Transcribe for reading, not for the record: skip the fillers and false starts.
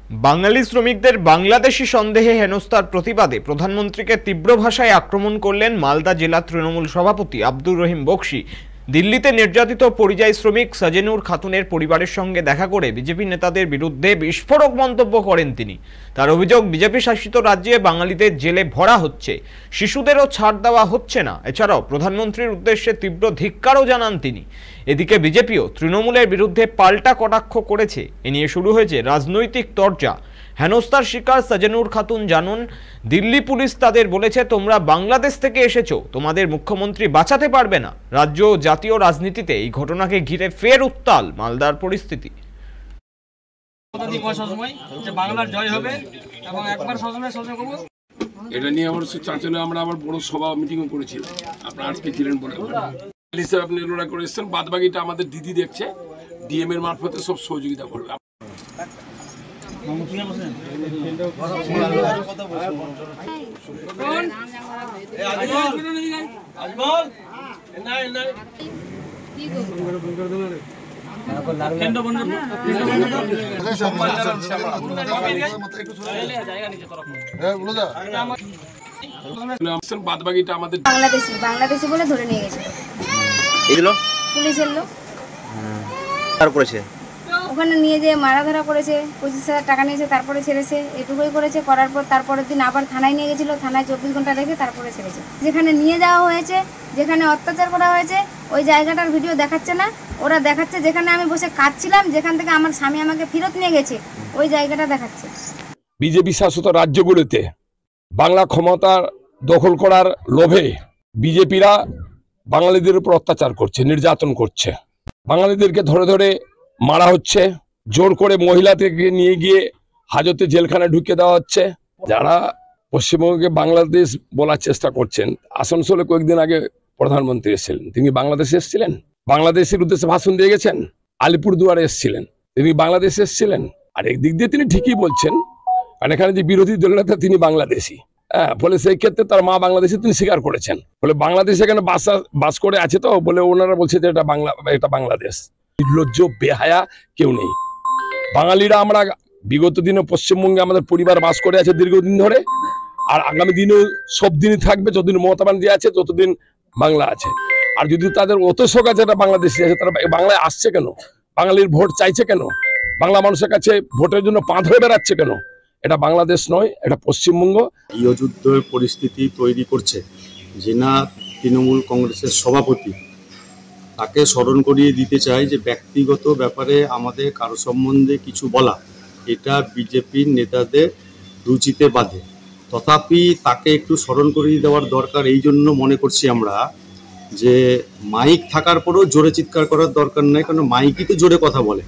বাঙালি শ্রমিকদের বাংলাদেশি সন্দেহে হেনস্থার প্রতিবাদে প্রধানমন্ত্রীকে তীব্র ভাষায় আক্রমণ করলেন মালদা জেলা তৃণমূল সভাপতি আব্দুর রহিম বক্সি। দিল্লিতে নির্যাতিত পরিযায়ী শ্রমিক সাজেনুর খাতুনের পরিবারের সঙ্গে দেখা করে বিজেপি নেতাদের বিরুদ্ধে বিস্ফোরক মন্তব্য করেন তিনি। তার অভিযোগ, বিজেপি শাসিত রাজ্যে বাঙালিদের জেলে ভরা হচ্ছে, শিশুদেরও ছাড় দেওয়া হচ্ছে না। এছাড়াও প্রধানমন্ত্রীর উদ্দেশ্যে তীব্র ধিক্কারও জানান তিনি। এদিকে বিজেপিও তৃণমূলের বিরুদ্ধে পাল্টা কটাক্ষ করেছে। এ নিয়ে শুরু হয়েছে রাজনৈতিক তরজা। হেনস্থার শিকার সাজেনুর খাতুন জানুন, দিল্লি পুলিশ তাদের বলেছে, তোমরা বাংলাদেশ থেকে এসেছো, তোমাদের মুখ্যমন্ত্রী বাঁচাতে পারবে না। রাজ্য ও জাতীয় রাজনীতিতে এই ঘটনাকে ঘিরে ফের উত্তাল মালদার পরিস্থিতি। এটা নিয়ে আমার চাঁচলে আমরা আবার বড় সভা মিটিংও করেছিলাম। আপনারা আজকে ছিলেন বলে আপনি লড়াই করে এসেছেন। বাদ বাকিটা আমাদের দিদি দেখছে, ডিএম এর মারফতে সব সহযোগিতা করবে। বাদ বাকিটা আমাদের বাংলাদেশি বলে ধরে নিয়ে গেছে পুলিশের লোক। ওখানে নিয়ে যে মারা ধরা করেছে, 25,000 টাকা নিয়েছে, তারপরে ছেড়েছে। এটুকুই করেছে। করার পর তারপরের দিন আবার থানায় নিয়ে গেছিল, থানায় 24 ঘন্টা রেখে তারপরে ছেড়েছে। যেখানে নিয়ে যাওয়া হয়েছে, যেখানে অত্যাচার করা হয়েছে, ওই জায়গাটার ভিডিও দেখাচ্ছে না। ওরা দেখাচ্ছে যেখানে আমি বসে কাঁদছিলাম, যেখান থেকে আমার স্বামী আমাকে ফেরত নিয়ে গেছে, ওই জায়গাটা দেখাচ্ছে। বিজেপি শাসিত রাজ্যগুলোতে বাংলা ক্ষমতা দখল করার লোভে বিজেপিরা বাঙালিদের উপর অত্যাচার করছে, নির্যাতন করছে। বাঙালিদেরকে ধরে ধরে মারা হচ্ছে, জোর করে মহিলাদেরকে নিয়ে গিয়ে হাজতে জেলখানায় ঢুকিয়ে দেওয়া হচ্ছে। যারা পশ্চিমবঙ্গকে বাংলাদেশ বলার চেষ্টা করছেন, আসানসোলে কয়েকদিন আগে প্রধানমন্ত্রী এসেছিলেন, তিনি বাংলাদেশে এসেছিলেন, বাংলাদেশের উদ্দেশ্যে ভাষণ দিয়ে গেছেন। আলিপুরদুয়ারে এসেছিলেন, তিনি বাংলাদেশে এসেছিলেন। আর একদিক দিয়ে তিনি ঠিকই বলছেন, কারণ এখানে যে বিরোধী দলনেতা তিনি বাংলাদেশি, ফলে সেই ক্ষেত্রে তার মা বাংলাদেশে তিনি স্বীকার করেছেন। ফলে বাংলাদেশ এখানে বাস করে আছে, তো বলে ওনারা বলছে যে এটা বাংলাদেশ। নির্লজ্জ বেহায়া কেউ নেই। বাঙালিরা আমরা বিগত দিনে পশ্চিমবঙ্গে আমাদের পরিবার বাস করে আছে দীর্ঘদিন ধরে, আর আগামী দিনেও সব দিনই থাকবে। যতদিন মমতা ব্যানার্জি আছে ততদিন বাংলা আছে। আর যদি তাদের অত শোক আছে এটা বাংলাদেশি আছে, তারা বাংলায় আসছে কেন? বাঙালির ভোট চাইছে কেন? বাংলা মানুষের কাছে ভোটের জন্য পা ধরে বেড়াচ্ছে কেন? এটা বাংলাদেশ নয়, এটা পশ্চিমবঙ্গ। গৃহযুদ্ধের পরিস্থিতি তৈরি করছে যিনা তৃণমূল কংগ্রেসের সভাপতি, তাকে স্মরণ করিয়ে দিতে চাই যে ব্যক্তিগত ব্যাপারে আমাদের কারো সম্বন্ধে কিছু বলা, এটা বিজেপির নেতাদের রুচিতে বাধে। তথাপি তাকে একটু স্মরণ করিয়ে দেওয়ার দরকার। এই জন্য মনে করছি আমরা যে মাইক থাকার পরেও জোরে চিৎকার করার দরকার নেই, কারণ মাইকই তো জোরে কথা বলে।